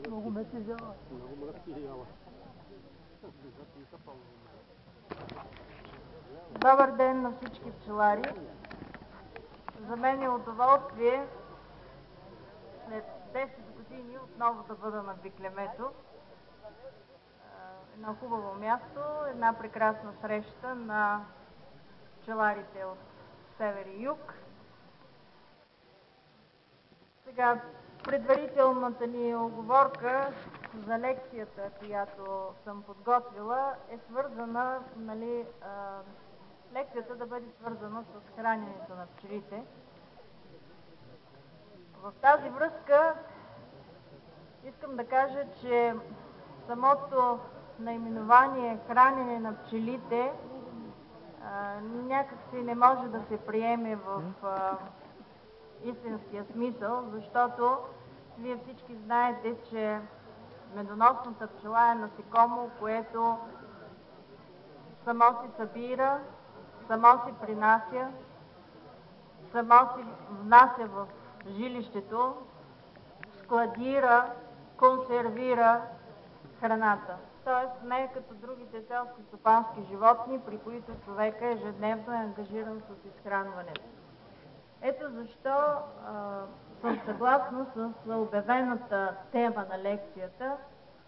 Много меки взяла. Много мръски яла. Добър ден на всички пчелари! За мен е удоволствие след 10 години отново да бъда на Биклемето. Едно хубаво място, една прекрасна среща на пчеларите от север и юг. Сега, предварителната ни оговорка за лекцията, която съм подготвила, е свързана, лекцията да бъде свързана с храненето на пчелите. В тази връзка искам да кажа, че самото наименование хранене на пчелите някак си не може да се приеме в истинския смисъл, защото вие всички знаете, че медоносната пчела е насекомо, което само си събира, само си принася, само си внася в жилището, складира, консервира храната. Тоест не е като другите селско-стопански животни, при които човека ежедневно е ангажиран с изхранването. Ето защо съм съгласна с обявената тема на лекцията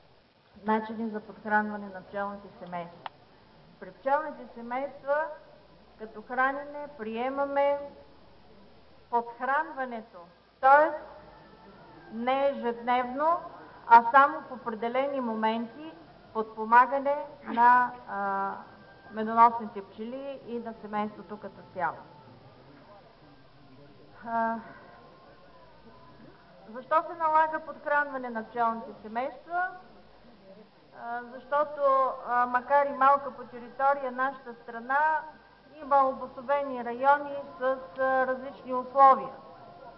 – начини за подхранване на пчелните семейства. При пчелните семейства като хранене приемаме подхранването, т.е. не ежедневно, а само в определени моменти подпомагане на медоносните пчели и на семейството като цяло. Защо се налага подхранване на пчелните семейства? Защото макар и малка по територия, нашата страна има обособени райони с различни условия.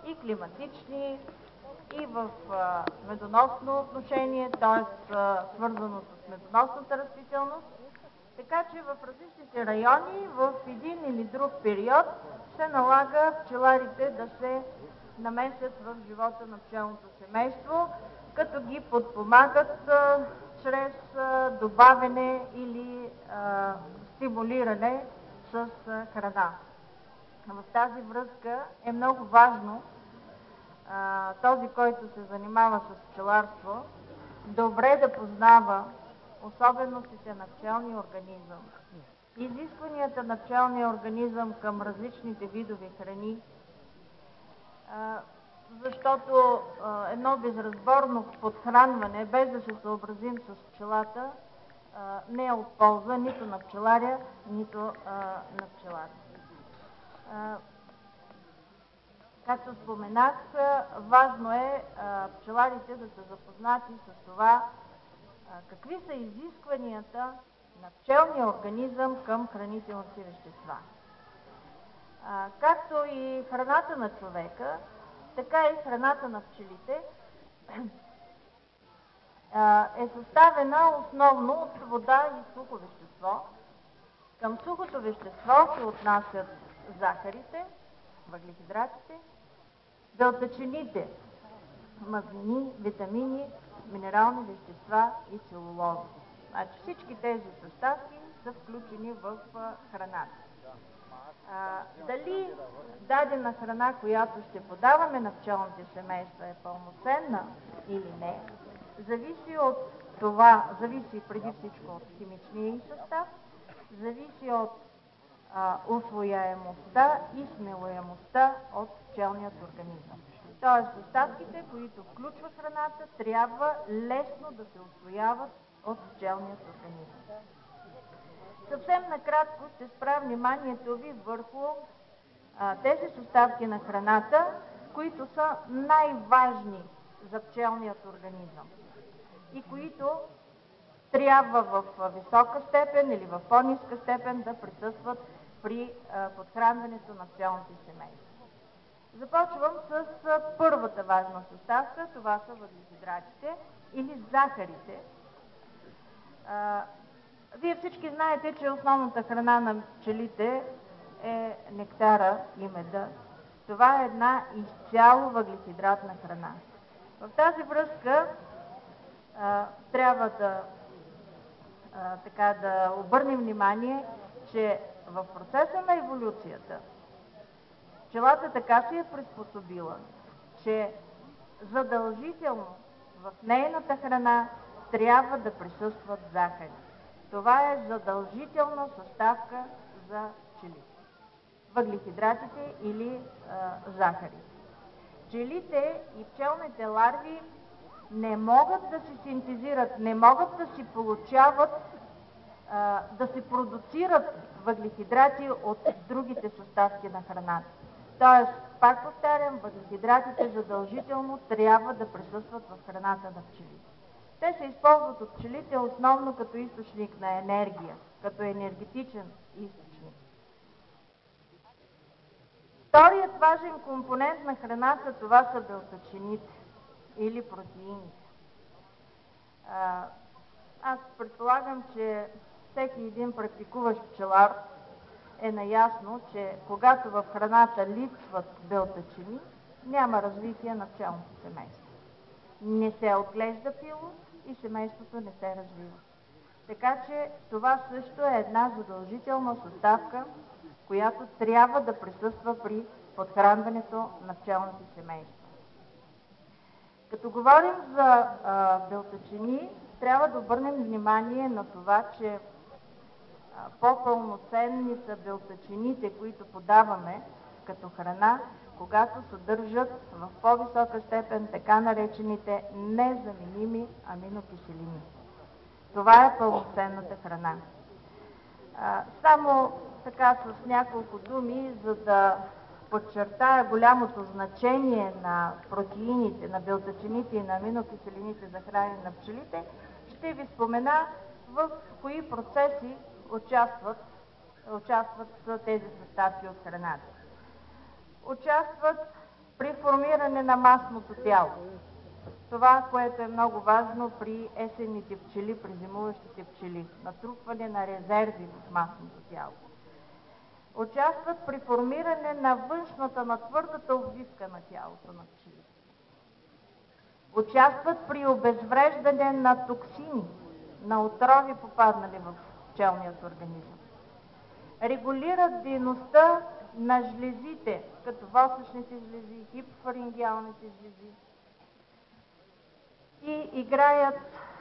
И климатични, и в медоносно отношение, т.е. свързано с медоносната растителност. Така че в различните райони, в един или друг период, се налага пчеларите да се намесят в живота на пчелното семейство, като ги подпомагат чрез добавяне или стимулиране с храна. В тази връзка е много важно този, който се занимава с пчеларство, добре да познава особеностите на пчелния организъм, изискванията на пчелния организъм към различните видове храни, защото едно безразборно подхранване, без да се съобразим с пчелата, не е от полза нито на пчеларя, нито на пчеларя. Както споменах, важно е пчеларите да са запознати с това какви са изискванията на пчелния организъм към хранителните вещества. Както и храната на човека, така и храната на пчелите е съставена основно от вода и сухо вещество. Към сухото вещество се отнасят захарите, въглехидратите, белтъчините, мазнини, витамини, минерални вещества и целулоза. Значи всички тези съставки са включени в храната. Дали дадена храна, която ще подаваме на пчелните семейства, е пълноценна или не, зависи преди всичко от химичния ѝ състав, зависи от усвояемостта и смилуемостта от пчелният организъм. Тоест съставките, които включва храната, трябва лесно да се усвояват от пчелният организъм. Съвсем накратко ще спра вниманието ви върху тези съставки на храната, които са най-важни за пчелният организъм и които трябва в висока степен или в по-ниска степен да присъстват при подхранването на пчелните семейства. Започвам с първата важна съставка, това са въглехидратите или захарите. Вие всички знаете, че основната храна на пчелите е нектара и меда. Това е една изцяло въглехидратна храна. В тази връзка трябва да обърнем внимание, че в процеса на еволюцията пчелата така се е приспособила, че задължително в нейната храна трябва да присъстват захари. Това е задължителна съставка за пчелите. Въглехидратите или захари. Пчелите и пчелните ларви не могат да се синтезират, не могат да си получават, да се продуцират въглехидрати от другите съставки на храната. Тоест, пак повтарям, въглехидратите задължително трябва да присъстват в храната на пчелите. Те се използват от пчелите основно като източник на енергия, като енергетичен източник. Вторият важен компонент на храната, това са белтъчините или протеините. Аз предполагам, че всеки един практикуващ пчелар е наясно, че когато в храната липсват белтъчини, няма развитие на пчелното семейство. Не се отглежда пилот и семейството не се развива. Така че това също е една задължителна съставка, която трябва да присъства при подхранването на пчелните семейства. Като говорим за белтъчини, трябва да обърнем внимание на това, че по-пълноценни са белтъчините, които подаваме като храна, когато съдържат в по-висока степен така наречените незаменими аминокиселини. Това е пълноценната храна. Само така с няколко думи, за да подчертая голямото значение на протеините, на белтъчините и на аминокиселините за хранене на пчелите, ще ви спомена в кои процеси участват тези съставки от храната. Участват при формиране на масното тяло. Това, което е много важно при есенните пчели, при зимуващите пчели. Натрупване на резерви в масното тяло. Участват при формиране на външната, на твърдата обвивка на тялото на пчелите. Участват при обезвреждане на токсини, на отрови, попаднали в пчелният организъм. Регулират дейността на жлезите, като восъчните жлези, хипофарингеалните жлези и играят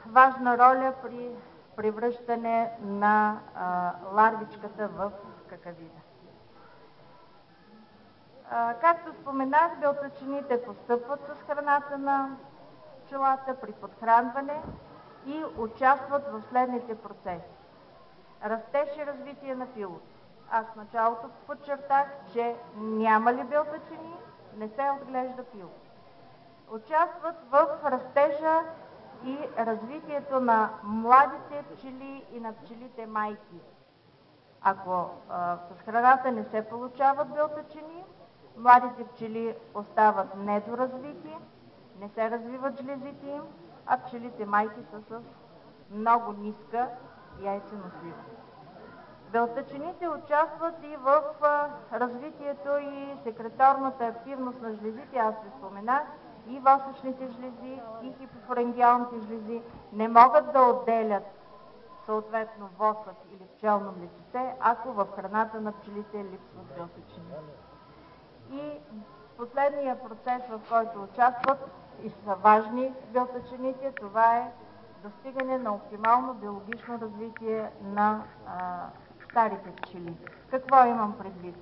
важна роля при превръщане на ларвичката в какавида. Както споменах, белтъчините постъпват с храната на пчелата при подхранване и участват в следните процеси. Растеж и развитие на пилот. Аз в началото подчертах, че няма ли белтъчини, не се отглежда пилот. Участват в растежа и развитието на младите пчели и на пчелите майки. Ако с храната не се получават белтъчини, младите пчели остават недоразвити, не се развиват жлезите им, а пчелите майки са с много ниска яйценосливост. Белтъчините участват и в развитието и секреторната активност на жлезите, аз ви споменах, и восъчните жлези, и хипофарингеалните жлези не могат да отделят съответно восък или пчелно млечице, ако в храната на пчелите липсват белтъчини. И последният процес, в който участват и са важни белтъчините, това е достигане на оптимално биологично развитие на старите пчели. Какво имам предвид?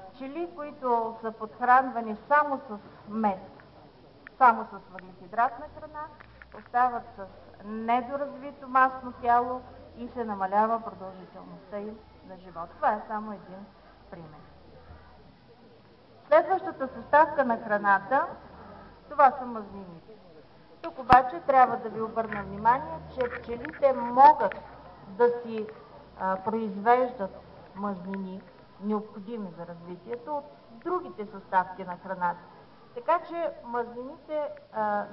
Пчели, които са подхранвани само с мед, само с въглехидратна храна, остават с недоразвито масно тяло и се намалява продължителността им на живот. Това е само един пример. Следващата съставка на храната, това са мазнините. Тук обаче трябва да ви обърна внимание, че пчелите могат да си произвеждат мазнини, необходими за развитието, от другите съставки на храната. Така че мазнините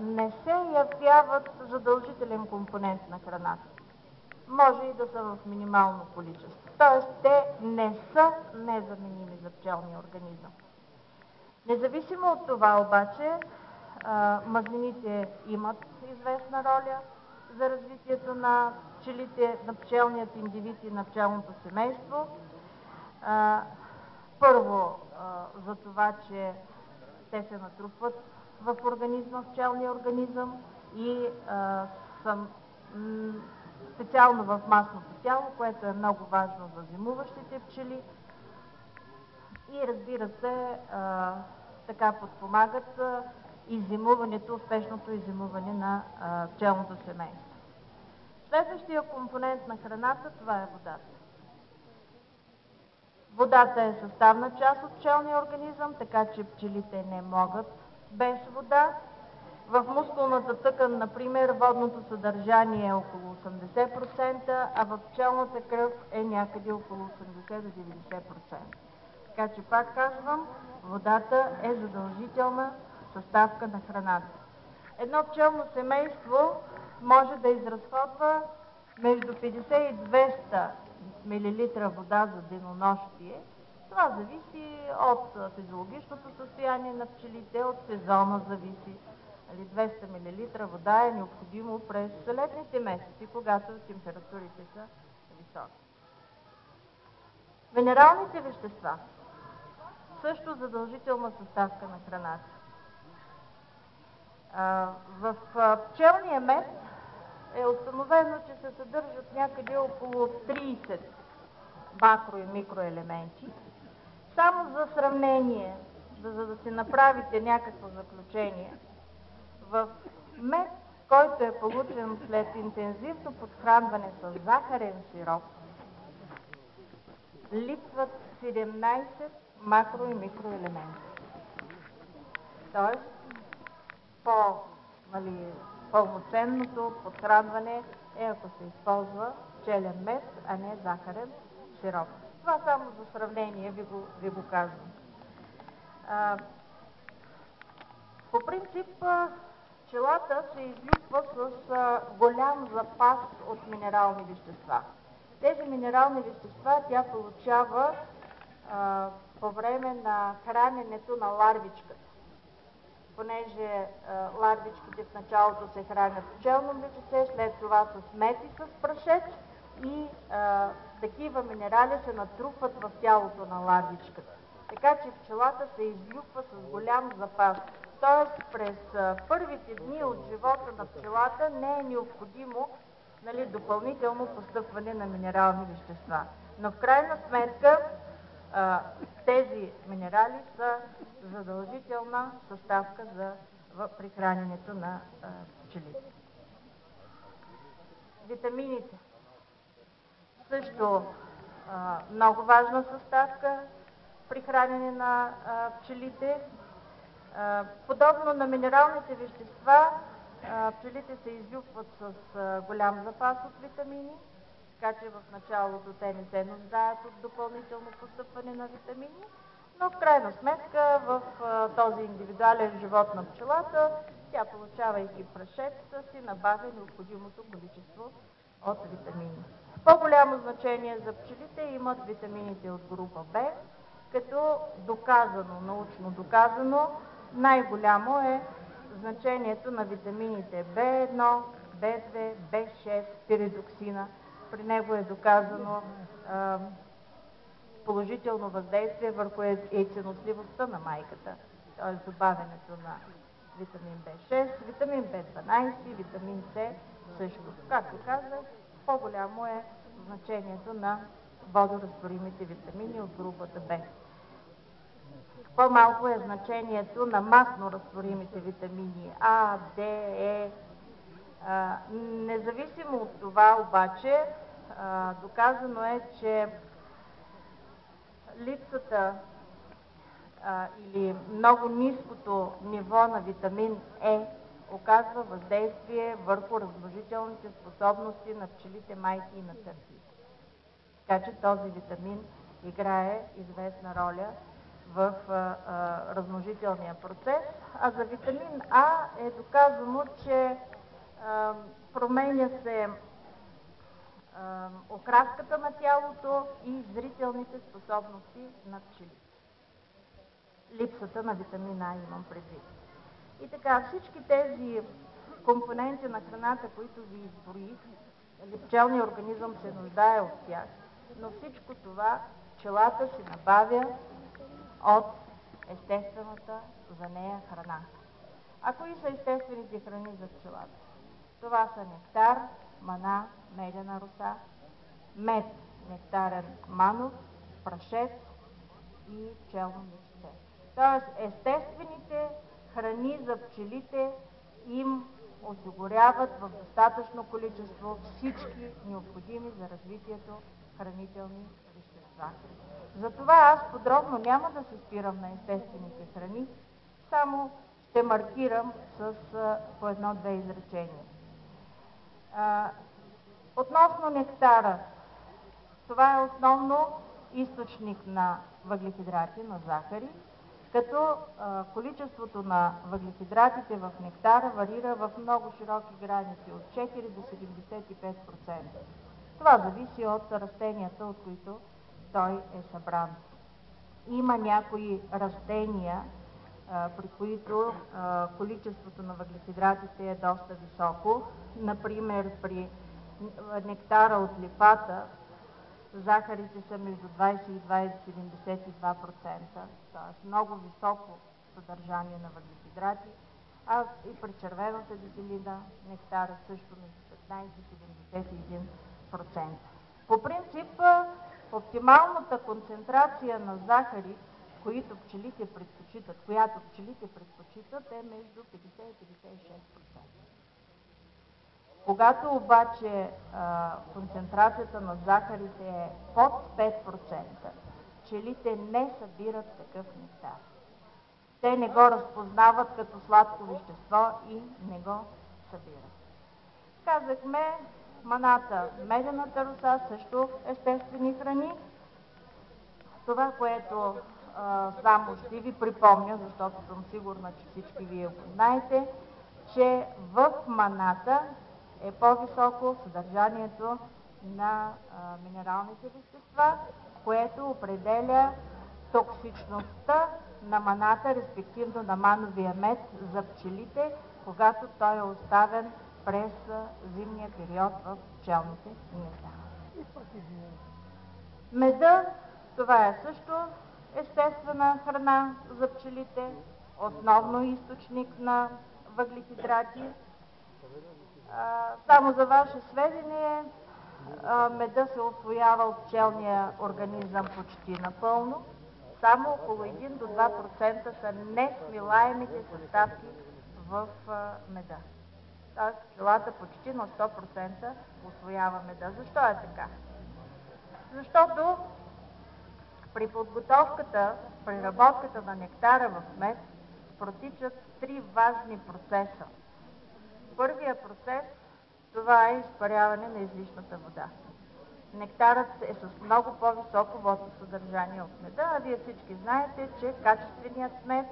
не се явяват задължителен компонент на храната. Може и да са в минимално количество. Тоест, те не са незаменими за пчелния организъм. Независимо от това обаче, мазнините имат известна роля за развитието на пчелите, на пчелният индивид и на пчелното семейство. Първо, за това, че те се натрупват в организма, в пчелния организъм и специално в масното тяло, което е много важно за зимуващите пчели и разбира се, така подпомагат иззимуването, успешното иззимуване на пчелното семейство. Следващия компонент на храната, това е водата. Водата е съставна част от пчелния организъм, така че пчелите не могат без вода. В мускулната тъкан, например, водното съдържание е около 80%, а в пчелната кръв е някъде около 80 до 90%. Така че, пак казвам, водата е задължителна съставка на храната. Едно пчелно семейство може да изразходва между 50 и 200 мл вода за денонощие. Това зависи от физиологичното състояние на пчелите, от сезона зависи. 200 мл вода е необходимо през летните месеци, когато температурите са високи. Минералните вещества също задължителна съставка на храната. В пчелния мед е установено, че се съдържат някъде около 30 макро- и микроелементи. Само за сравнение, за да си направите някакво заключение, в мед, който е получен след интензивно подхранване с захарен сироп, липсват 17 макро- и микроелементи. Тоест, пълноценното подхранване е, ако се използва пчелен мед, а не захарен сироп. Това само за сравнение ви го казвам. По принцип, пчелата се излюпва с голям запас от минерални вещества. Тези минерални вещества тя получава по време на храненето на ларвичката. Понеже ларвичките в началото се хранят с пчелно млечице, след това с мед и с прашец и такива минерали се натрупват в тялото на ларвичката. Така че пчелата се излюпва с голям запас. Т.е. през първите дни от живота на пчелата не е необходимо допълнително постъпване на минерални вещества. Но в крайна сметка тези минерали са задължителна съставка при храненето на пчелите. Витамините също много важна съставка при хранене на пчелите. Подобно на минералните вещества, пчелите се излюпват с голям запас от витамини, така че в началото те не се нуждаят от допълнително постъпване на витамини, но в крайна сметка в този индивидуален живот на пчелата, тя, получавайки прашецата си, набавя необходимото количество от витамини. По-голямо значение за пчелите имат витамините от група Б, като доказано, научно доказано, най-голямо е значението на витамините B1, B2, B6, пиридоксина. При него е доказано положително въздействие върху яйценосливостта на майката, т.е. добавянето на витамин B6, витамин B12, витамин С също. Както казах, по-голямо е значението на водорастворимите витамини от групата Б. По-малко е значението на масно разтворимите витамини А, Д, Е. Независимо от това обаче, доказано е, че липсата или много ниското ниво на витамин Е оказва въздействие върху размножителните способности на пчелите майки и на търсите. Така че този витамин играе известна роля в размножителния процес, а за витамин А е доказано, че променя се окраската на тялото и зрителните способности на пчелите. липсата на витамин А имам предвид. И така, всички тези компоненти на храната, които ви изброих, пчелният организъм се нуждае от тях, но всичко това пчелата си набавя от естествената за нея храна. А кои са естествените храни за пчелата? Това са нектар, мана, медена роса, мед, нектарен манов, прашец и пчелно мечце. Тоест, естествените храни за пчелите им осигуряват в достатъчно количество всички необходими за развитието хранителни вещества. Затова аз подробно няма да се спирам на естествените храни, само ще маркирам с по едно-две изречения. Относно нектара, това е основно източник на въглехидрати, на захари, като количеството на въглехидратите в нектара варира в много широки граници, от 4 до 75%. Това зависи от растенията, от които той е събран. Има някои растения, при които количеството на въглехидратите е доста високо. Например, при нектара от липата захарите са между 22 и 72%, т.е. много високо съдържание на въглехидрати, а и при червената дизелина нектара също между 15 и 71%. По принцип, оптималната концентрация на захари, която пчелите предпочитат, е между 50 и 56%. Когато обаче концентрацията на захарите е под 5%, пчелите не събират такъв нектар. Те не го разпознават като сладко вещество и не го събират. Казахме, маната, медената роса, също естествени храни. Това, което само ще ви припомня, защото съм сигурна, че всички вие го знаете, че в маната е по-високо съдържанието на минералните вещества, което определя токсичността на маната, респективно на мановия мед за пчелите, когато той е оставен през зимния период в пчелните гнезда. Меда, това е също естествена храна за пчелите, основно източник на въглехидрати. Само за ваше сведение, меда се усвоява от пчелния организъм почти напълно. Само около 1 до 2% са несмилаемите съставки в меда. Тоест пчелата почти на 100% усвоява меда. Защо е така? Защото при подготовката, преработката на нектара в мед протичат 3 важни процеса. Първият процес, това е изпаряване на излишната вода. Нектарът е с много по-високо водно съдържание от меда, а вие всички знаете, че качественият мед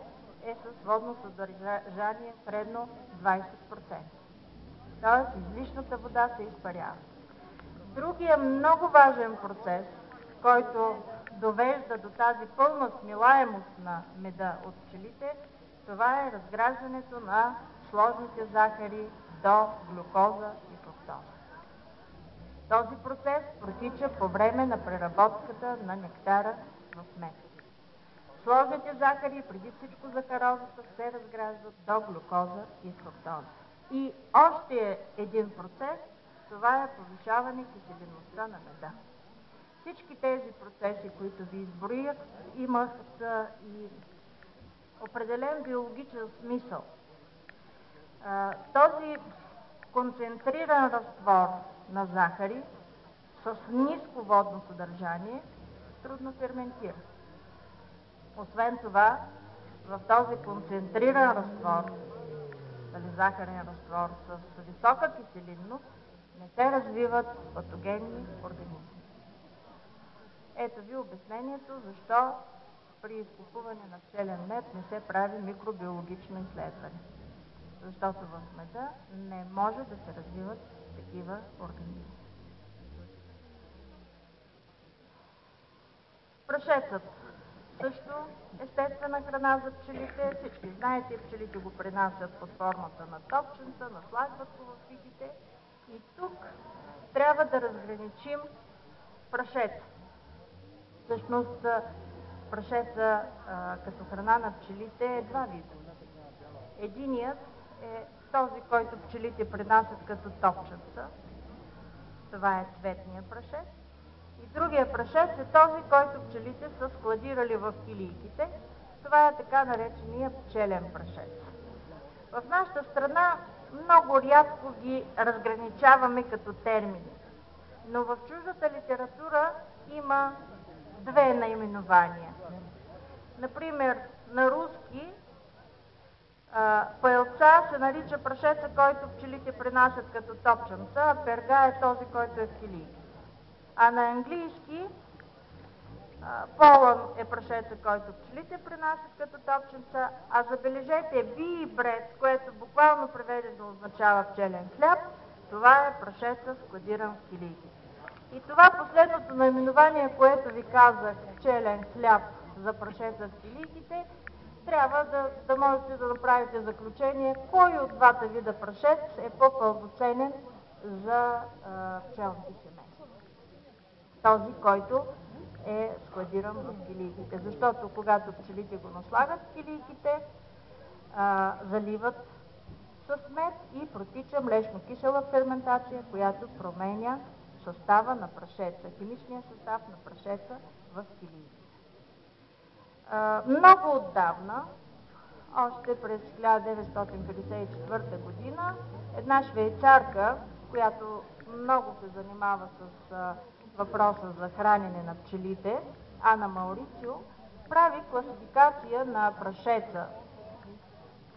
е с водно съдържание средно 20%. Тоест излишната вода се изпарява. Другия много важен процес, който довежда до тази пълна смилаемост на меда от пчелите, това е разграждането на сложните захари до глюкоза и фруктоза. Този процес протича по време на преработката на нектара в мед. Сложните захари, преди всичко захарозата, се разграждат до глюкоза и фруктоза. И още един процес, това е повишаване киселинността на меда. Всички тези процеси, които ви изброих, имат и определен биологичен смисъл. Този концентриран разтвор на захари с ниско водно съдържание трудно ферментира. Освен това, в този концентриран разтвор, захарен разтвор с висока киселинност, не се развиват патогенни организми. Ето ви обяснението, защо при изкупуване на пчелен мед не се прави микробиологично изследване. Защото в меда не може да се развиват такива организми. Прашецът. също естествена храна за пчелите. Всички знаете, пчелите го принасят под формата на топченца, наслагват го в питите. И тук трябва да разграничим прашеца. Всъщност прашеца като храна на пчелите е два вида. Единият е този, който пчелите принасят като топченца. Това е цветния прашец. И другия прашец е този, който пчелите са складирали в килийките. Това е така наречения пчелен прашец. В нашата страна много рядко ги разграничаваме като термини, но в чуждата литература има две наименования. Например, на руски паелца се нарича прашеца, който пчелите принасят като топченца, а перга е този, който е в килийки. А на английски полън е прашеца, който пчелите принасят като топченца, а забележете bee bread, което буквално преведено означава пчелен хляб, това е прашеца, складиран в килийки. И това последното наименование, което ви казах, пчелен хляб за прашеца в килийките, трябва да можете да направите заключение, кой от двата вида прашец е по-пълноценен за пчелните семейства. Този, който е складиран в килийките. Защото когато пчелите го наслагат в килийките, заливат с мед и протича млечно-кисела ферментация, която променя състава на прашеца, химичния състав на прашеца в килийките. Много отдавна, още през 1954 година, една швейцарка, която много се занимава с въпроса за хранене на пчелите, Ана Маурицио, прави класификация на прашеца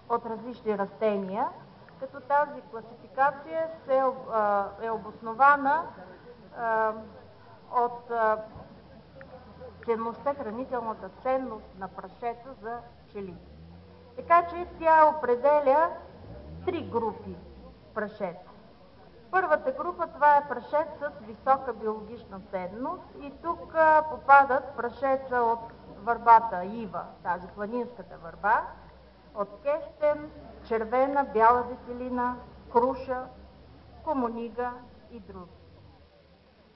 от различни растения, като тази класификация е обоснована от ценността, хранителната ценност на прашеца за пчели. Така че тя определя три групи прашеца. Първата група, това е прашец с висока биологична ценност и тук попадат прашеца от върбата ива, тази планинската върба, от кестен, червена, бяла детелина, круша, комунига и други.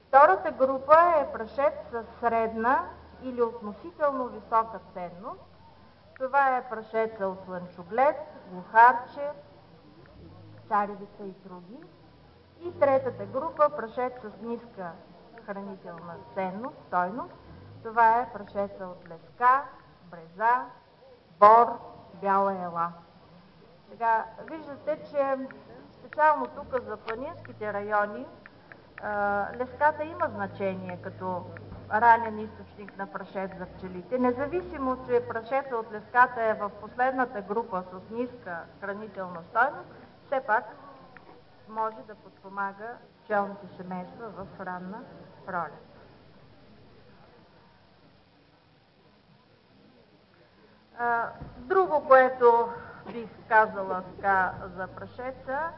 Втората група е прашец с средна или относително висока ценност. Това е прашеца от слънчоглед, глухарче, царевица и други. И третата група, прашец с ниска хранителна ценност, стойност. Това е прашеца от леска, бреза, бор, бяла ела. Сега виждате, че специално тук за планинските райони леската има значение като ранен източник на прашец за пчелите. Независимо, че прашеца от леската е в последната група с ниска хранителна стойност, все пак може да подпомага пчелните семейства в ранна пролет. Друго, което бих казала така за прашеца,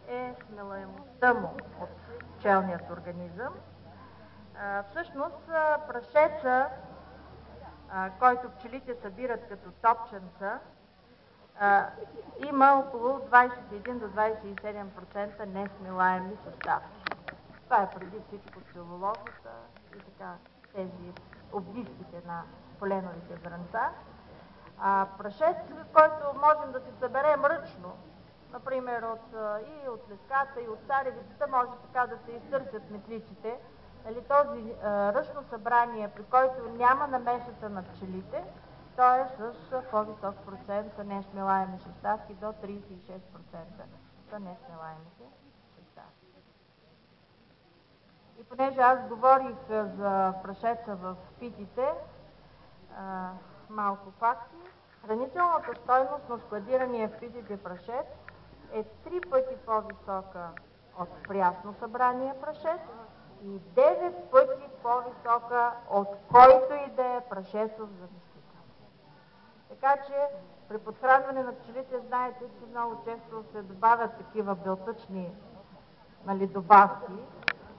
е смилаемостта му от пчелният организъм. Всъщност прашеца, който пчелите събират като топченца, има около 21 до 27% несмилаеми съставки. Това е преди всичко целулозата и така тези обвивките на поленовите зрънца. Прашец, който можем да си съберем ръчно, например и от леската, и от царевицата, може така да се изтърсят метлиците. Този ръчно събрание, при който няма намесата на пчелите, то е с по-висок процент несмилаеми съставки, до 36% са несмилаемите съставки. И понеже аз говорих за прашеца в питите, малко факти. Хранителната стойност на складирания в питите прашец е 3 пъти по-висока от прясно събрания прашец и 9 пъти по-висока от който и да е прашецов заместител. Така че при подхранване на пчелите знаете, че много често се добавят такива белтъчни добавки,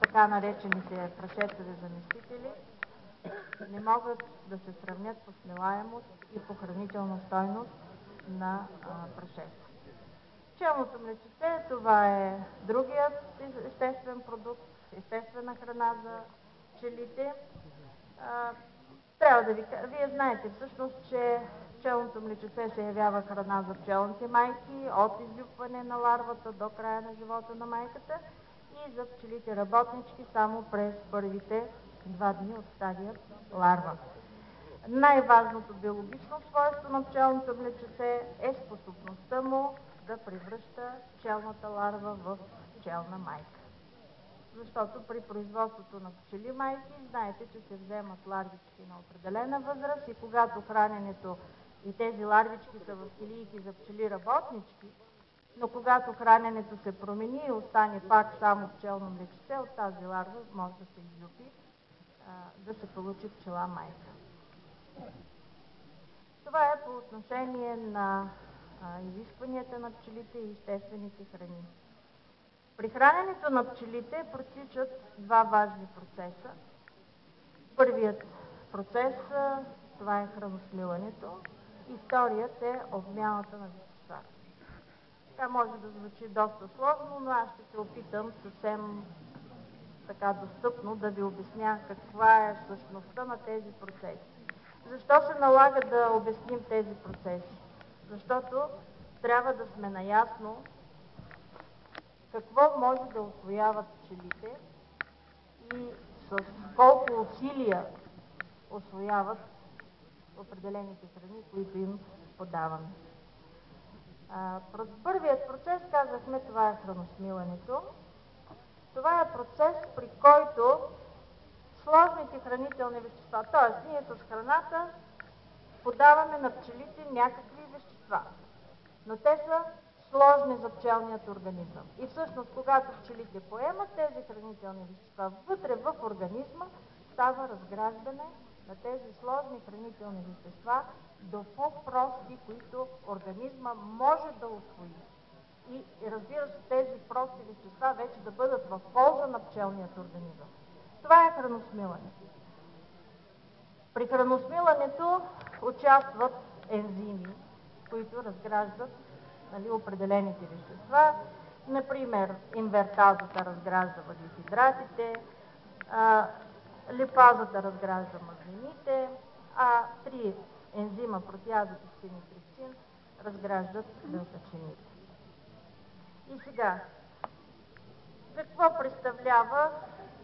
така наречените прашецови заместители, не могат да се сравнят по смилаемост и по хранителна стойност на прашесто. Пчелното млечице, това е другият естествен продукт, естествена храна за пчелите. Трябва да вие знаете всъщност, че пчелното млечице се явява храна за пчелните майки от излюпване на ларвата до края на живота на майката и за пчелите работнички само през първите 2 дни от стадия ларва. Най-важното биологично свойство на пчелното млечице е способността му да превръща пчелната ларва в пчелна майка. Защото при производството на пчели майки, знаете, че се вземат ларвички на определена възраст и когато храненето и тези ларвички са в килийки за пчели работнички, но когато храненето се промени и остане пак само пчелно млечице, от тази ларва може да се излюпи, да се получи пчела майка. Това е по отношение на изискванията на пчелите и естествените храни. При храненето на пчелите протичат 2 важни процеса. Първият процес, това е храносмилането, и вторият е обмяната на вещества. Така може да звучи доста сложно, но аз ще се опитам съвсем така достъпно да ви обясня каква е същността на тези процеси. Защо се налага да обясним тези процеси? Защото трябва да сме наясно какво може да усвояват пчелите и с колко усилия усвояват определените храни, които им подаваме. Първият процес, казахме, това е храносмилането. Това е процес, при който сложните хранителни вещества, т.е. ние с храната подаваме на пчелите някакви вещества, но те са сложни за пчелният организъм. И всъщност, когато пчелите поемат тези хранителни вещества вътре в организма, става разграждане на тези сложни хранителни вещества до по-прости, които организма може да усвои. И разбира се, тези прости вещества вече да бъдат в полза на пчелният организъм. Това е храносмилането. При храносмилането участват ензими, които разграждат определените вещества. Например, инвертазата разгражда въглехидратите, липазата разгражда мазнините, а 3 ензима протеазотоксин и трипсин разграждат белтъчините. И сега, какво представлява,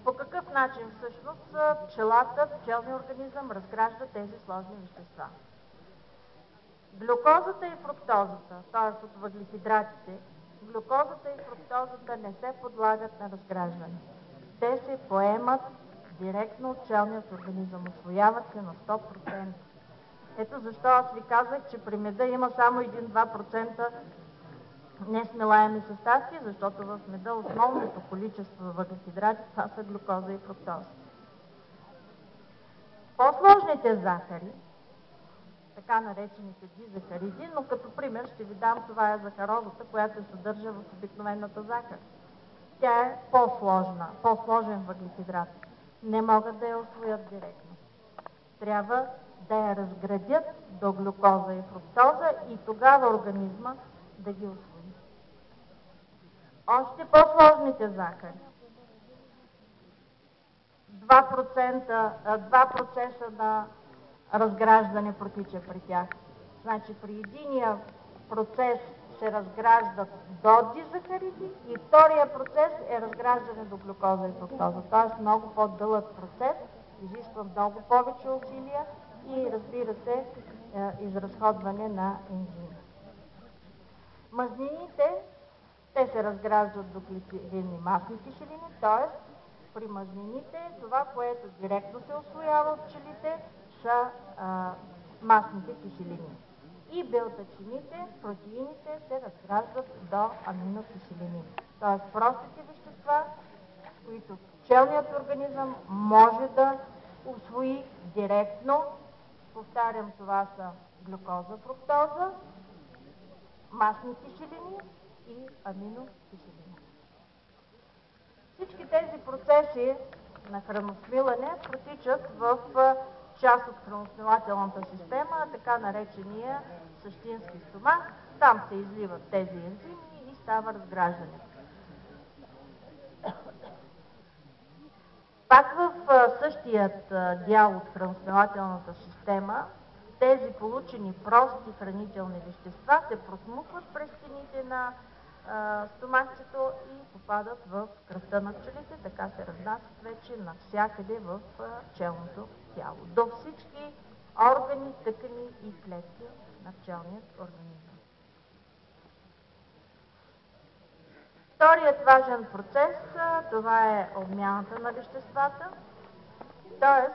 по какъв начин всъщност пчелата, пчелния организъм разгражда тези сложни вещества? Глюкозата и фруктозата, т.е. от въглехидратите, глюкозата и фруктозата не се подлагат на разграждане. Те се поемат директно от пчелният организъм, усвояват се на 100%. Ето защо аз ви казах, че при меда има само 1-2% несмилаеми съставки, защото в меда основното количество въглехидрати това са глюкоза и фруктоза. По-сложните захари, така наречените дизахариди, но като пример ще ви дам, това е захарозата, която се съдържа в обикновената захар. Тя е по-сложен въглехидрат. Не могат да я усвоят директно. Трябва да я разградят до глюкоза и фруктоза и тогава организма да ги усвои. Още по-сложните захари. 2 процеса на разграждане протича при тях. Значи при единия процес се разграждат до дизахариди и втория процес е разграждане до глюкоза и фруктоза. Т.е. много по-дълъг процес, изисква много повече усилия и, разбира се, изразходване на ензими. Мазнините, те се разграждат до глицерин и масни киселини, т.е. при мазнините това, което директно се усвоява от пчелите, са масните киселини. И белтъчините, протеините се разграждат до аминокиселини. Т.е. простите вещества, които пчелният организъм може да усвои директно. Повтарям, това са глюкоза, фруктоза, масни киселини и аминокиселини. Всички тези процеси на храносмилане протичат в част от храносмилателната система, така наречения същински стомах. Там се изливат тези ензими и става разграждане. Пак в същият дял от храносмилателната система, тези получени прости хранителни вещества се просмукват през стените на стомахчето и попадат в кръвта на пчелите, така се разнасят вече навсякъде в пчелното тяло, до всички органи, тъкани и клетки на пчелният организъм. Вторият важен процес, това е обмяната на веществата, т.е.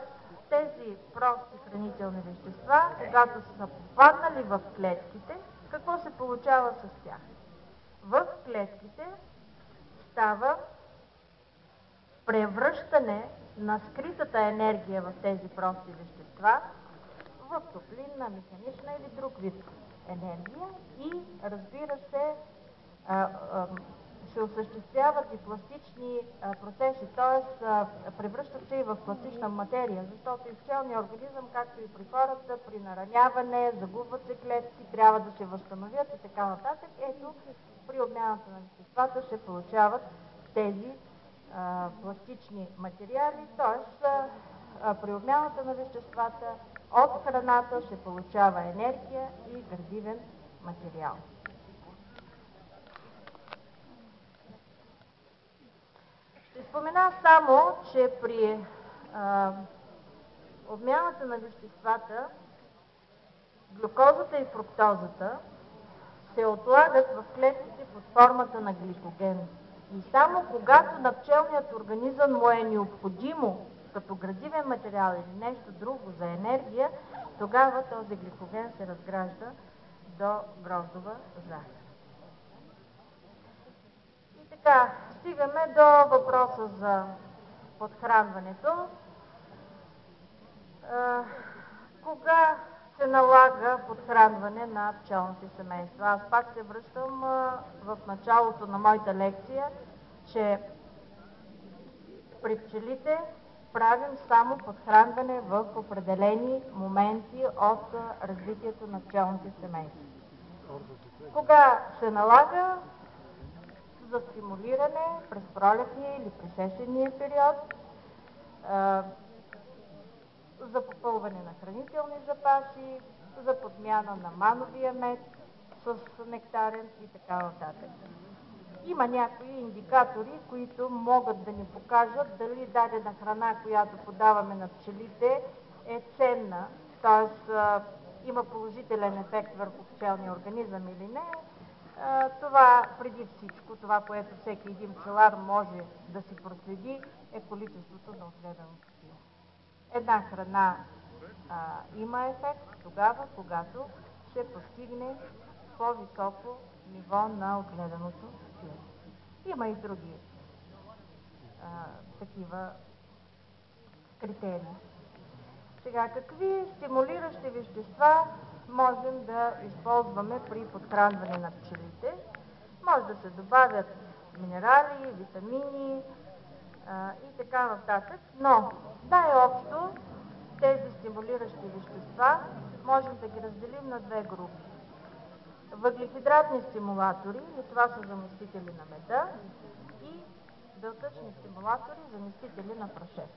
тези прости хранителни вещества, когато са попаднали в клетките, какво се получава с тях? В клетките става превръщане на скритата енергия в тези прости вещества в топлинна, механична или друг вид енергия и, разбира се, се осъществяват и пластични процеси, т.е. превръщат се и в пластична материя, защото и в пчелния организъм, както и при хората, при нараняване, загубват се клетки, трябва да се възстановят и така нататък. Ето, при обмяната на веществата се получават тези пластични материали, т.е. при обмяната на веществата от храната се получава енергия и градивен материал. Ще спомена само, че при обмяната на веществата глюкозата и фруктозата се отлагат в клетките под формата на гликоген. И само когато на пчелният организъм му е необходимо като градивен материал или нещо друго за енергия, тогава този гликоген се разгражда до гроздова захар. И така, стигаме до въпроса за подхранването. Кога се налага подхранване на пчелните семейства? Аз пак се връщам в началото на моята лекция, че при пчелите правим само подхранване в определени моменти от развитието на пчелните семейства. Кога се налага? За стимулиране през пролетния или през есенния период, за попълване на хранителни запаси, за подмяна на мановия мед с нектарен и така нататък. Има някои индикатори, които могат да ни покажат дали дадена храна, която подаваме на пчелите, е ценна, т.е. има положителен ефект върху пчелния организъм или не. Това преди всичко, това, което всеки един пчелар може да си проследи, е количеството на отгледаното сирене. Една храна има ефект тогава, когато се постигне по-високо ниво на отгледаното сирене. Има и други такива критерии. Сега, какви стимулиращи вещества можем да използваме при подхранване на пчелите? Може да се добавят минерали, витамини и така нататък, но най-общо тези стимулиращи вещества можем да ги разделим на две групи. Въглехидратни стимулатори, и това са заместители на меда, и белтъчни стимулатори, заместители на прашец.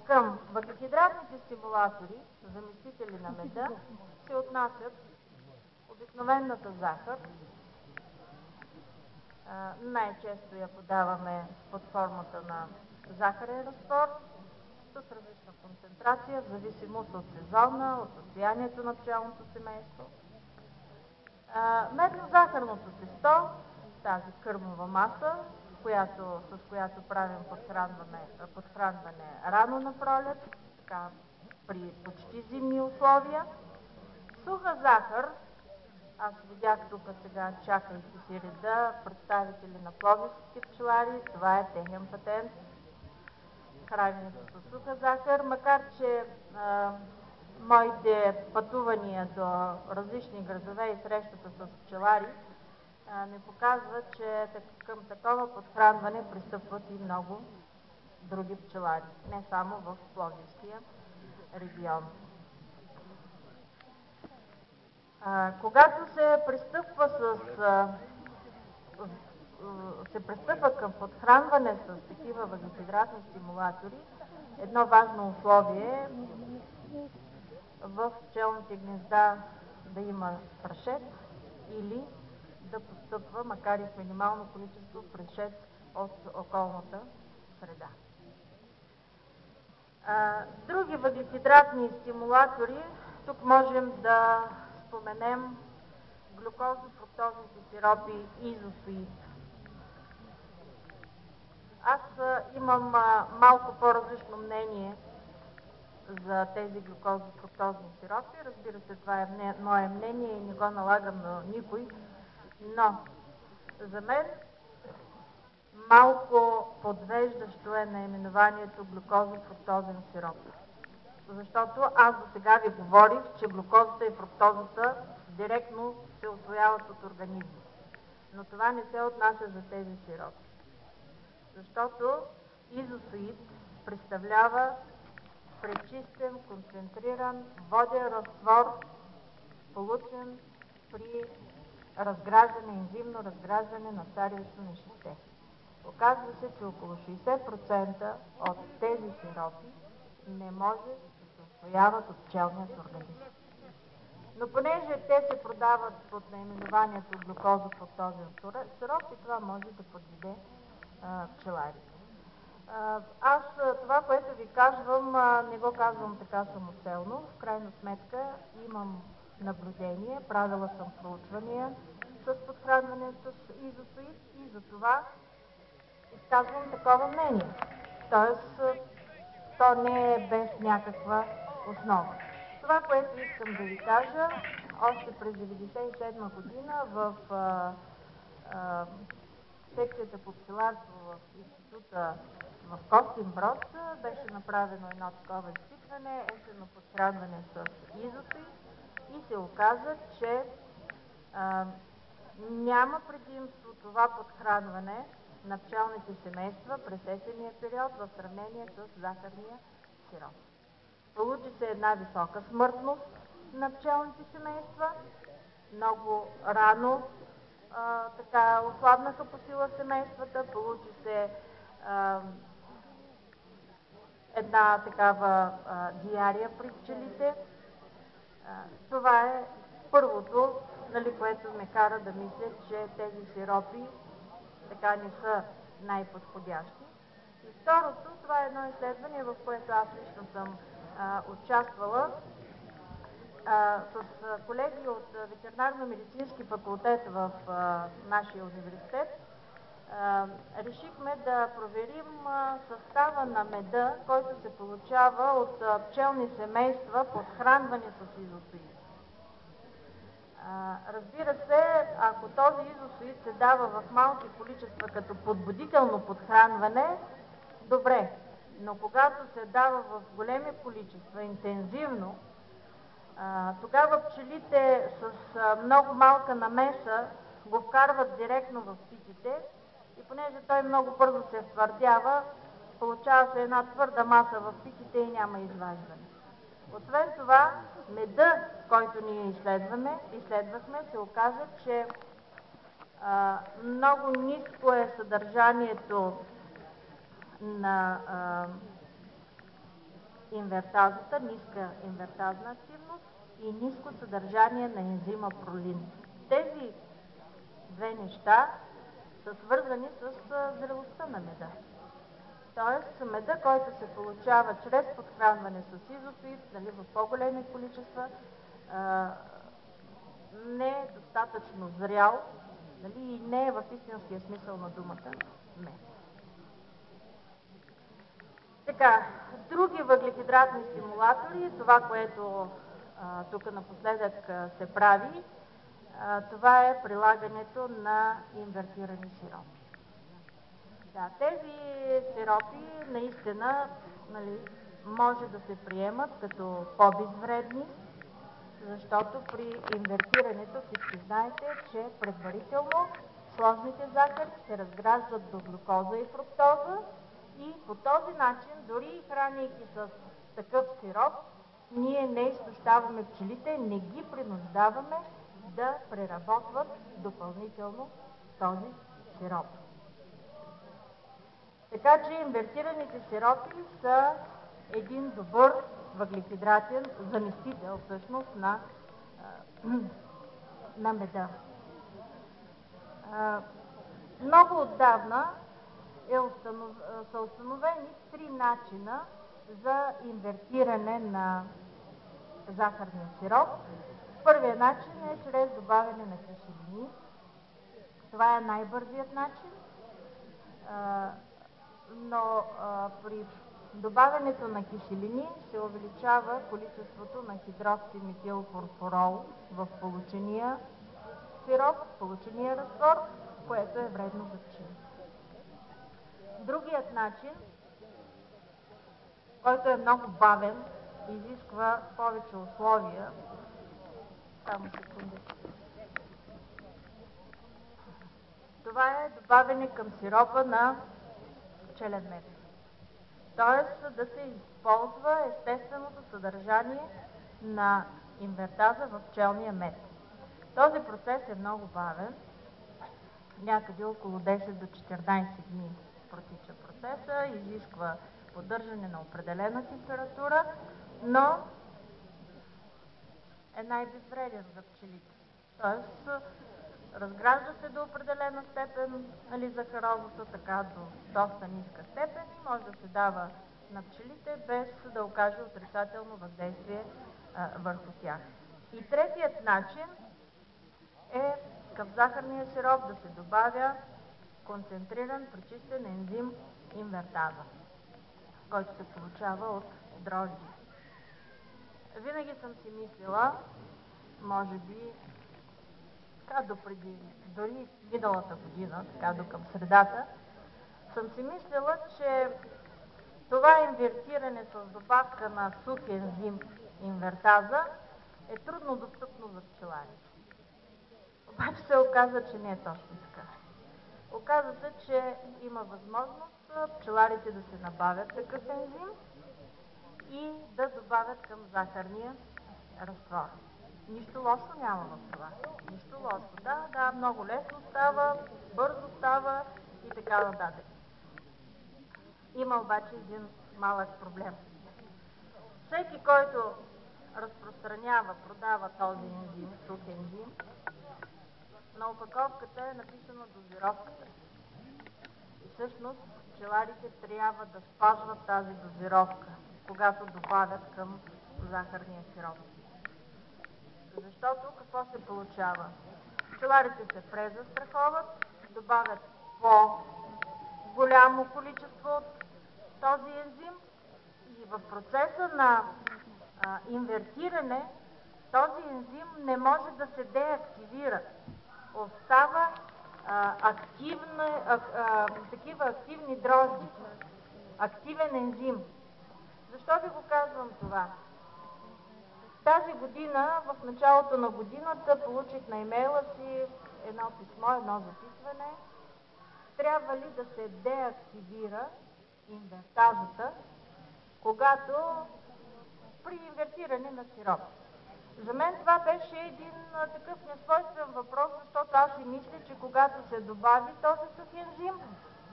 Към въглехидратните стимулатори, заместители на меда, се отнасят обикновената захар. Най-често я подаваме под формата на захарен разтвор с различна концентрация, в зависимост от сезона, от състоянието на пчелното семейство. Медно-захарното тесто, тази кърмова маса, с която правим подхранване рано на пролет, така, при почти зимни условия. Суха захар, аз видях тук сега, чакайки си реда, представители на пловдивските пчелари, това е техен патент, храненето с суха захар, макар че моите пътувания до различни градове и срещата с пчелари ми показва, че към такова подхранване пристъпват и много други пчелари, не само в Пловдивския регион. Когато се пристъпва към подхранване с такива въглехидратни стимулатори, едно важно условие е в пчелните гнезда да има прашец или да постъпва, макар и в минимално количество, прашец от околната среда. Други въглехидратни стимулатори, тук можем да споменем глюкозо-фруктозните сиропи и изосоид. Аз имам малко по-различно мнение за тези глюкозо-фруктозни сиропи. Разбира се, това е мое мнение и не го налагам на никой, но за мен малко подвеждащо е наименованието глюкозо-фруктозен сироп. Защото аз до сега ви говорих, че глюкозата и фруктозата директно се усвояват от организма. Но това не се отнася за тези сиропи. Защото изосоид представлява пречистен, концентриран воден разтвор, получен при разграждане, ензимно разграждане на царевично нечисте. Оказва се, че около 60% от тези сиропи не може да се усвояват от пчелният организъм. Но понеже те се продават под наименованието глюкозо-фруктозен сироп, и това може да подведе пчеларите. Аз това, което ви казвам, не го казвам така самоцелно. В крайна сметка имам наблюдение, правила съм проучвания с подхранване с изосоид и за това изказвам такова мнение. Тоест, то не е без някаква основа. Това, което искам да ви кажа, още през 1997 година в секцията по пчеларство в института в Костинброд беше направено едно такова изпитване, есенно подхранване с изосоид и се оказа, че няма предимство това подхранване на пчелните семейства през есенния период в сравнение с захарния сироп. Получи се една висока смъртност на пчелните семейства, много рано така ослабнаха по сила семействата, получи се една такава диария при пчелите. Това е първото, което ме кара да мисля, че тези сиропи така не са най-подходящи. И второто, това е едно изследване, в което аз лично съм участвала с колеги от ветеринарно-медицински факултет в нашия университет. Решихме да проверим състава на меда, който се получава от пчелни семейства, подхранвани с изосоид. Разбира се, ако този изосоид се дава в малки количества като подбудително подхранване, добре, но когато се дава в големи количества, интензивно, тогава пчелите с много малка намеса го вкарват директно в питите и понеже той много бързо се втвърдява, получава се една твърда маса в питите и няма изваждане. Освен това, меда, който ние изследвахме, се оказа, че много ниско е съдържанието на инвертазата, ниска инвертазна активност и ниско съдържание на ензима пролин. Тези две неща са свързани с зрелостта на меда. Тоест, меда, който се получава чрез подхранване с изосоид, в по-големи количества, не е достатъчно зрял и не е в истинския смисъл на думата мед. Така, други въглехидратни стимулатори, това, което тук напоследък се прави, това е прилагането на инвертирани сиропи. Да, тези сиропи наистина може да се приемат като по-безвредни, защото при инвертирането всички знаете, че предварително сложните захари се разграждат до глюкоза и фруктоза И по този начин, дори хранейки с такъв сироп, ние не изтощаваме пчелите, не ги принуждаваме да преработват допълнително този сироп. Така че инвертираните сиропи са един добър въглехидратен заместител всъщност на меда. Много отдавна са установени 3 начина за инвертиране на захарния сироп. Първият начин е чрез добавяне на киселини. Това е най-бързият начин, но при добавянето на киселини се увеличава количеството на хидроксиметилфурфурол в получения сироп, в получения разтвор, което е вредно за пчелите. Другият начин, който е много бавен, изисква повече условия. Само секунда. Това е добавяне към сиропа на пчелен мед. Тоест да се използва естественото съдържание на инвертаза в пчелния мед. Този процес е много бавен, някъде около 10 до 14 дни протича процеса, изисква поддържане на определена температура, но е най-безвреден за пчелите. Тоест, разгражда се до определена степен захарозата, така до доста ниска степен и може да се дава на пчелите без да окаже отрицателно въздействие върху тях. И третият начин е към захарния сироп да се добавя концентриран пречистен ензим инвертаза, който се получава от дрожджи. Винаги съм си мислила, може би така допреди, дори миналата година, така до към средата, съм си мислила, че това инвертиране с добавка на сух ензим инвертаза е трудно достъпно за пчеларите. Обаче се оказа, че не е точно така. Оказа се, че има възможност пчеларите да се набавят такъв ензим и да добавят към захарния разтвор. Нищо лошо няма в това. Нищо лошо. Да, много лесно става, бързо става и така нататък. Има обаче един малък проблем. Всеки, който разпространява, продава този ензим, сух ензим, на опаковката е написана дозировката. И всъщност пчеларите трябва да спазват тази дозировка, когато добавят към захарния сироп. Защото какво се получава? Пчеларите се презастраховат, добавят по-голямо количество от този ензим и в процеса на инвертиране този ензим не може да се деактивира. Остава такива активни дрожди, активен ензим. Защо ви го казвам това? Тази година, в началото на годината, получих на имейла си едно писмо, едно записване. Трябва ли да се деактивира инвертазата, когато при инвертиране на сироп? За мен това беше един такъв несвойствен въпрос, защото аз си мисля, че когато се добави този сух ензим,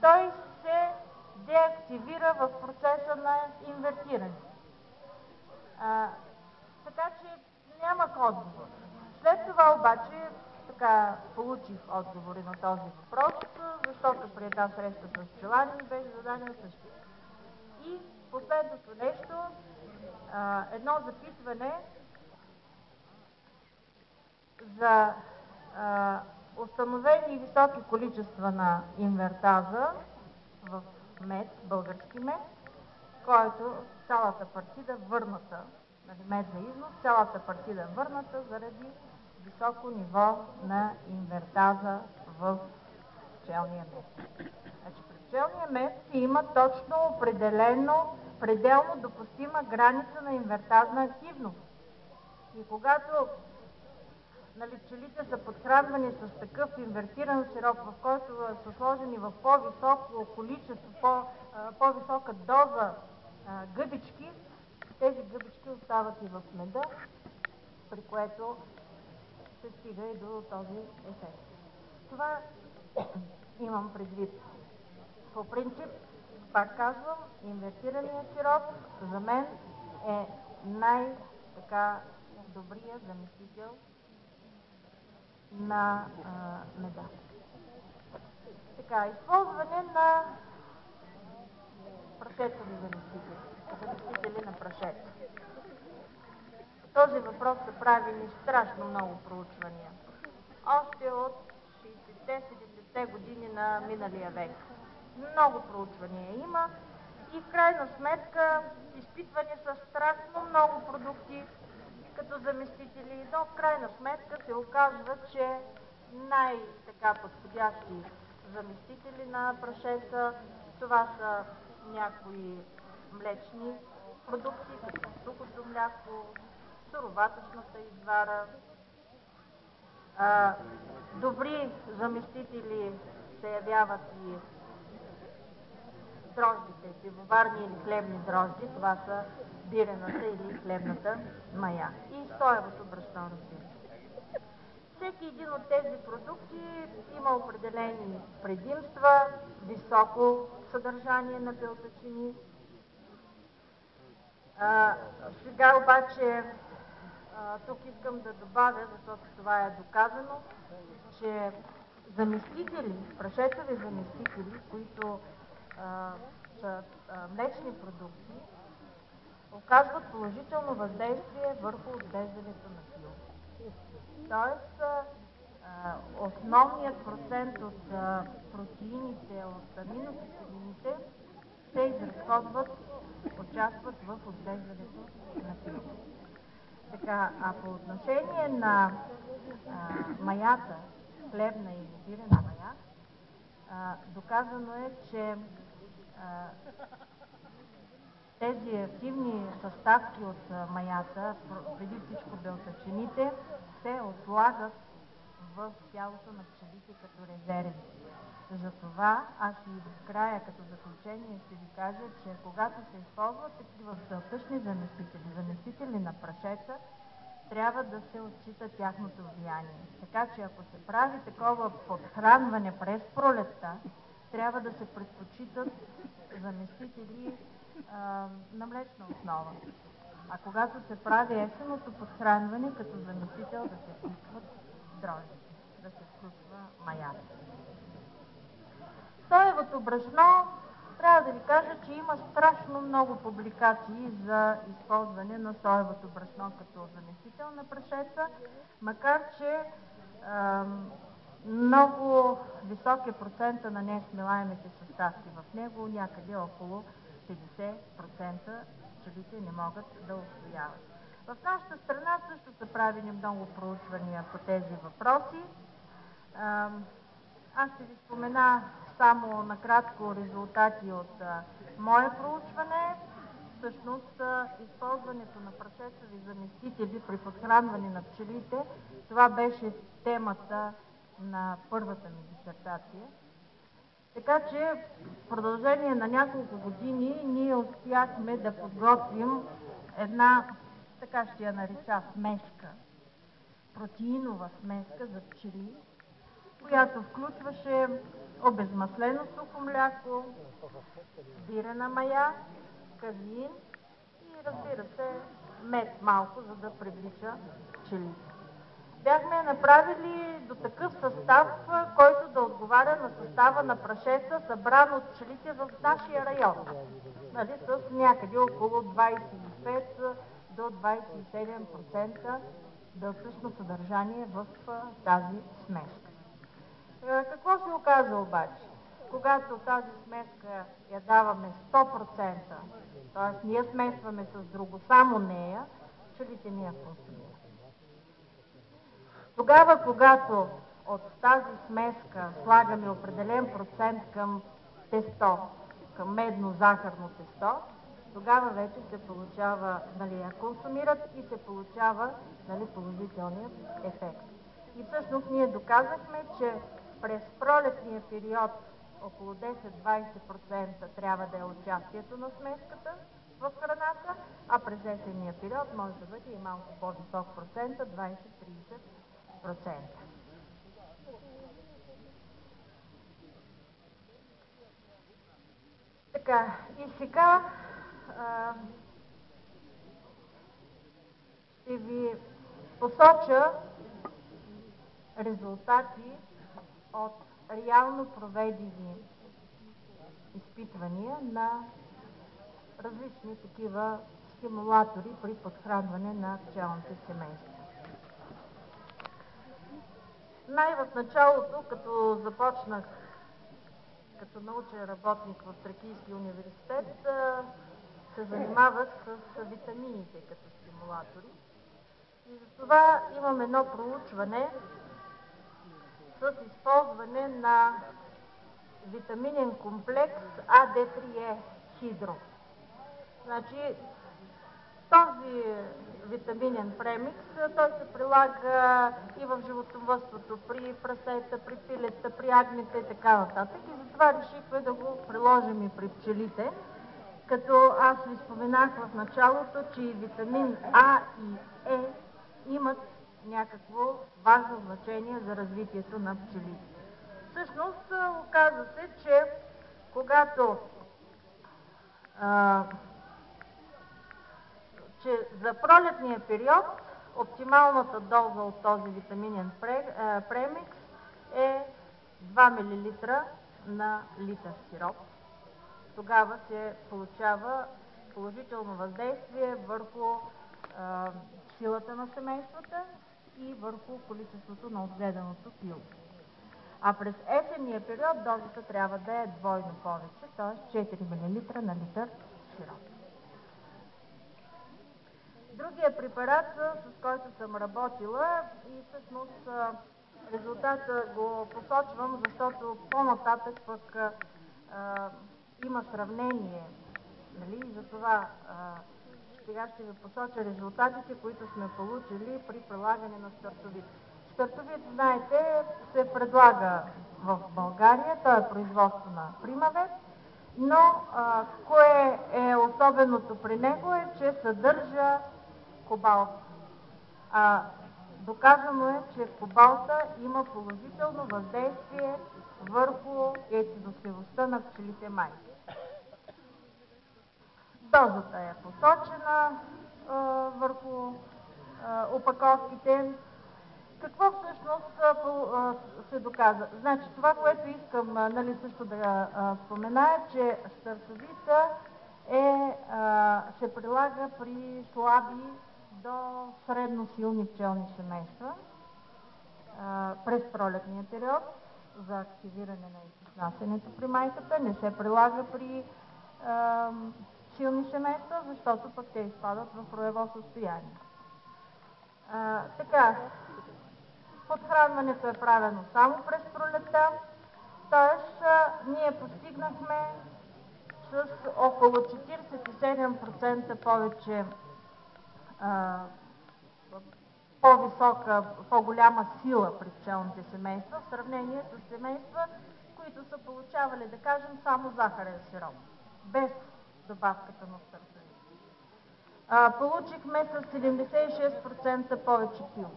той се деактивира в процеса на инвертиране. Така че нямах отговор. След това обаче получих отговори на този въпрос, защото при една среща с пчелари ми беше зададен същия. И последното нещо, едно записване за установени високи количества на инвертаза в мед, български мед, който цялата партида върната, мед за износ, цялата партида върната заради високо ниво на инвертаза в пчелния мед. Значи при пчелния мед има точно определено, пределно допустима граница на инвертазна активност. И когато нали, пчелите са подхранвани с такъв инвертиран сироп, в който са сложени в по-високо количество, по-висока доза гъбички, тези гъбички остават и в меда, при което се стига и до този ефект. Това имам предвид. По принцип, пак казвам, инвертираният сироп за мен е най-добрият заместител на меда. Така, използване на прашетови заместители на прашета. По този въпрос са правени страшно много проучвания. Още от 60-70-те години на миналия век. Много проучвания има и в крайна сметка изпитвани са страшно много продукти като заместители, но в крайна сметка се оказва, че най-така подходящи заместители на прашеца това са някои млечни продукти, като сухото мляко, суроватъчната извара. Добри заместители се явяват и дрождите, пивоварни или хлебни дрожди, това са бирената или хлебната мая. И соевото брашно, разбира се. Всеки един от тези продукти има определени предимства, високо съдържание на белтъчини. Сега обаче тук искам да добавя, защото това е доказано, че заместители, прашетови заместители, които са млечни продукти, оказват положително въздействие върху отглеждането на кил. Тоест, основният процент от протеините, от аминокиселините се изразходват, участват в отглеждането на кил. Така, а по отношение на маята, хлебна или бирена мая, доказано е, че тези активни съставки от маята, преди всичко белтъчините, се отлагат в тялото на пчелите като резерви. Затова аз и в края като заключение ще ви кажа, че когато се използват такива белтъчни заместители на прашеца, трябва да се отчита тяхното влияние. Така че ако се прави такова подхранване през пролетта, трябва да се предпочитат заместители на млечна основа. А когато се прави есенното подхранване, като заместител да се включват дрожжите, да се включва маята. Соевото брашно, трябва да ви кажа, че има страшно много публикации за използване на соевото брашно като заместител на прашеца, макар че много висок е процента на несмилаемите съставки в него, някъде около 50% пчелите не могат да усвояват. В нашата страна също са правени много проучвания по тези въпроси. Аз ще ви спомена само накратко резултати от мое проучване. Всъщност, използването на прашецови заместители при подхранване на пчелите, това беше темата на първата ми дисертация. Така че в продължение на няколко години ние успяхме да подготвим една, така ще я нарека, смеска, протеинова смеска за пчели, която включваше обезмаслено сухо мляко, бирена мая, казеин и, разбира се, мед малко, за да привлича пчелите. Бяхме направили до такъв състав, който да отговаря на състава на прашеца, събран от пчелите в нашия район. Нали, с някъде около 25 до 27% белтъчно съдържание в тази смеска. Какво се оказа обаче? Когато тази смеска я даваме 100%, т.е. ние смесваме с друго, само нея, пчелите не я консумират. Тогава, когато от тази смеска слагаме определен процент към тесто, към медно-захарно тесто, тогава вече се получава, нали, я консумират и се получава, нали, положителният ефект. И всъщност ние доказахме, че през пролетния период около 10-20% трябва да е участието на смеската в храната, а през есенния период може да бъде и малко по-висок процент, 20-30%. Така, и сега ще ви посоча резултати от реално проведени изпитвания на различни такива стимулатори при подхранване на пчелните семейства. В началото, като започнах като научен работник в Тракийския университет, се занимавах с витамините като стимулатори. И затова имам едно проучване с използване на витаминен комплекс АД3Е хидро. Значи, този витаминен премикс, той се прилага и в животновъдството, при прасета, при пилета, при агнета и така нататък. И затова решихме да го приложим и при пчелите, като аз ви споменах в началото, че и витамин А и Е имат някакво важно значение за развитието на пчелите. Всъщност, оказа се, че когато за пролетния период оптималната доза от този витаминен премикс е 2 мл на литър сироп. Тогава се получава положително въздействие върху силата на семействата и върху количеството на отгледаното пило. А през есенния период дозата трябва да е двойно повече, т.е. 4 мл на литър сироп. Другия препарат, с който съм работила, и всъщност резултата го посочвам, защото по-нататък пък има сравнение, нали? И затова сега ще ви посоча резултатите, които сме получили при прилагане на стартовид. Стартовид, знаете, се предлага в България, той е производство на Примавет, но кое е особеното при него е, че съдържа кобалт. Доказано е, че кобалта има положително въздействие върху яйцедоспивостта на пчелите майки. Дозата е посочена върху опаковките. Какво всъщност се доказа? Значи, това, което искам също да спомена е, че стартовита се прилага при слаби до средно силни пчелни семейства през пролетния период за активиране на изнасянето при майката. Не се прилага при силни семейства, защото пък те изпадат в роево състояние. Така, подхранването е правено само през пролетта, т.е. ние постигнахме с около 47% повече по-висока, по-голяма сила при пчелните семейства в сравнение с семейства, които са получавали, да кажем, само захарен сироп, без добавката на стартовид. Получихме с 76% повече пил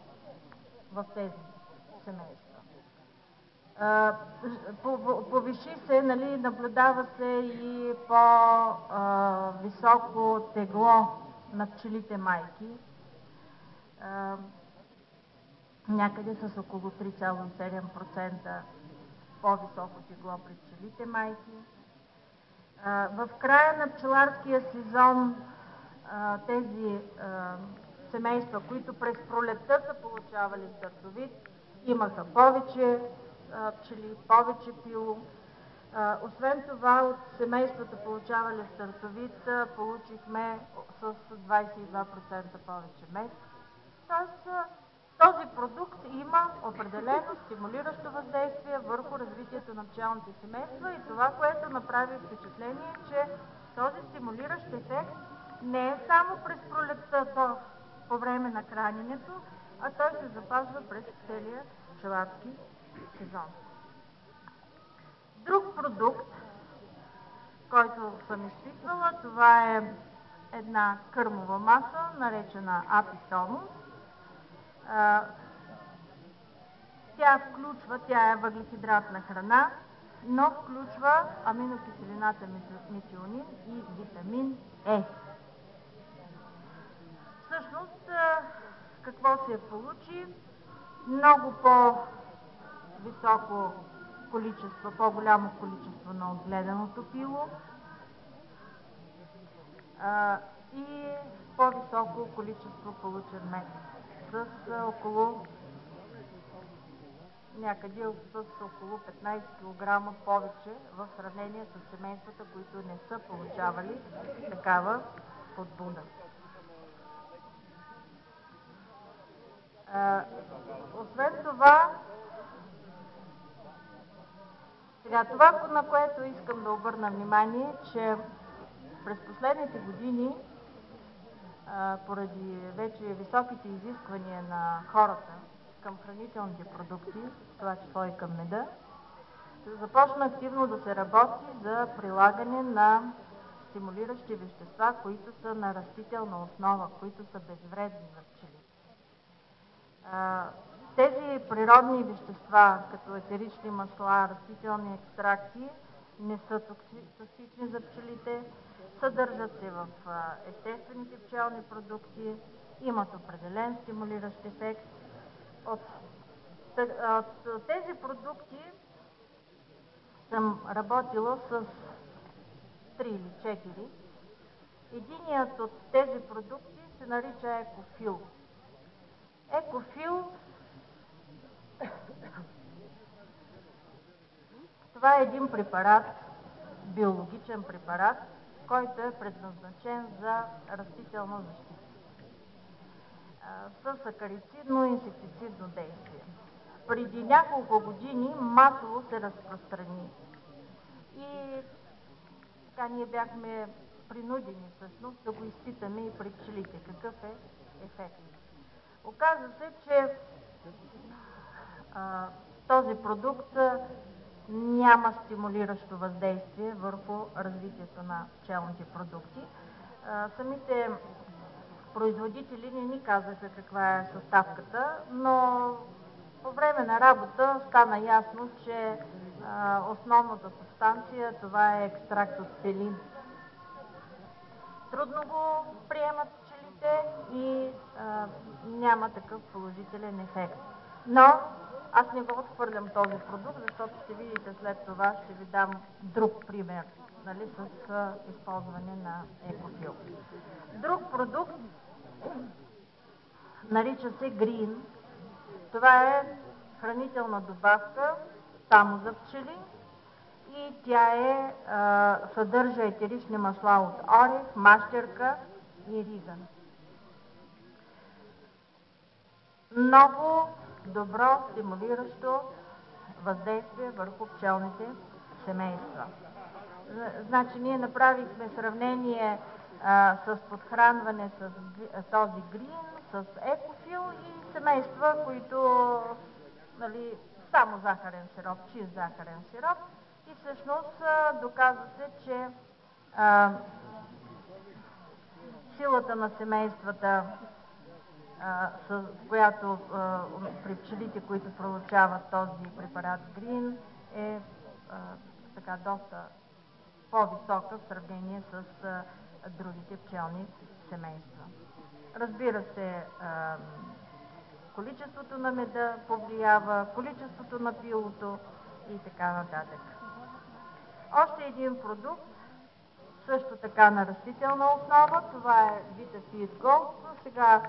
в тези семейства. Повиши се, нали, наблюдава се и по-високо тегло на пчелите майки, някъде с около 3,7% по-високо тегло при пчелите майки. В края на пчеларския сезон тези семейства, които през пролетта са получавали стартовид, имаха повече пчели, повече пило. Освен това, от семействата получавали стартовид, получихме с 22% повече мед. Тоест, този продукт има определено стимулиращо въздействие върху развитието на пчелните семейства и това, което направи впечатление, че този стимулиращ ефект не е само през пролетта по време на храненето, а той се запазва през целия пчеларски сезон. Друг продукт, който съм изпитвала, това е една кърмова маса, наречена апитонус. Тя е въглехидратна храна, но включва аминокиселината метионин и витамин Е. Всъщност, какво се получи? Много по-високо количество, по-голямо количество на отгледаното пило и по-високо количество получен мед с около 15 кг повече в сравнение с семействата, които не са получавали такава подбуда. Освен това, това, на което искам да обърна внимание, че през последните години, поради вече високите изисквания на хората към хранителните продукти, в това число и към меда, започна активно да се работи за прилагане на стимулиращи вещества, които са на растителна основа, които са безвредни за пчелите. Тези природни вещества, като етерични масла, растителни екстракти, не са токсични за пчелите, съдържат се в естествените пчелни продукти, имат определен стимулиращ ефект. От тези продукти съм работила с 3 или 4. Единият от тези продукти се нарича Екофил. Екофил, това е един препарат, биологичен препарат, който е предназначен за растителна защита с акарицидно и инсектицидно действие. Преди няколко години масово се разпространи и така ние бяхме принудени всъщност да го изпитаме и при пчелите. Какъв е ефект? Оказва се, че този продукт няма стимулиращо въздействие върху развитието на пчелните продукти. Самите производители не ни казаха каква е съставката, но по време на работа стана ясно, че основната субстанция това е екстракт от пелин. Трудно го приемат пчелите и няма такъв положителен ефект. Но аз не го отхвърлям този продукт, защото ще видите след това, ще ви дам друг пример, нали, с използване на Екофил. Друг продукт нарича се Green. Това е хранителна добавка само за пчели и тя съдържа етерични масла от орех, мащерка и ризан. Много добро стимулиращо въздействие върху пчелните семейства. Значи ние направихме сравнение с подхранване с този Green, с Екофил и семейства, които нали, само захарен сироп, чист захарен сироп, и всъщност доказва се, че силата на семействата, с която при пчелите, които получават този препарат Green, е така доста по-висока в сравнение с другите пчелни семейства. Разбира се, количеството на меда повлиява, количеството на пилото и така нататък. Още един продукт, също така на растителна основа, това е VitaFeed Gold. Сега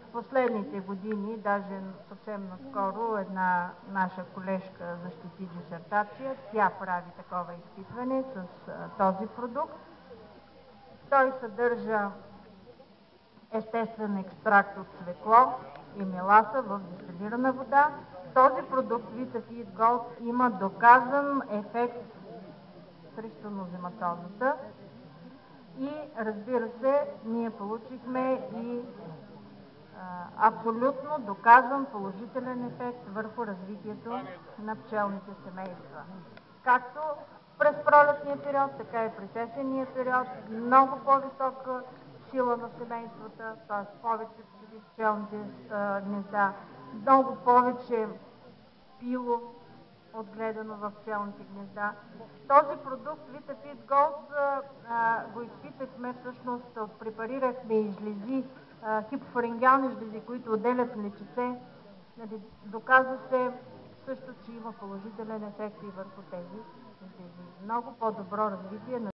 в последните години, даже съвсем наскоро, една наша колежка защити дисертация, тя прави такова изпитване с този продукт. Той съдържа естествен екстракт от цвекло и меласа в дестилирана вода. Този продукт VitaFeed Gold има доказан ефект срещу нозематозата и разбира се, ние получихме и абсолютно доказан положителен ефект върху развитието на пчелните семейства. Както през пролетния период, така и през есенния период, много по-висока сила на семействата, т.е. повече пчели в пчелните гнезда, много повече пило отгледано в пчелните гнезда. Този продукт Витафит Голд го изпитахме, всъщност препарирахме и жлези, хипофарингеални жлези, които отделят млечице. Доказва се също, че има положителен ефект и върху тези жлези. Много по-добро развитие на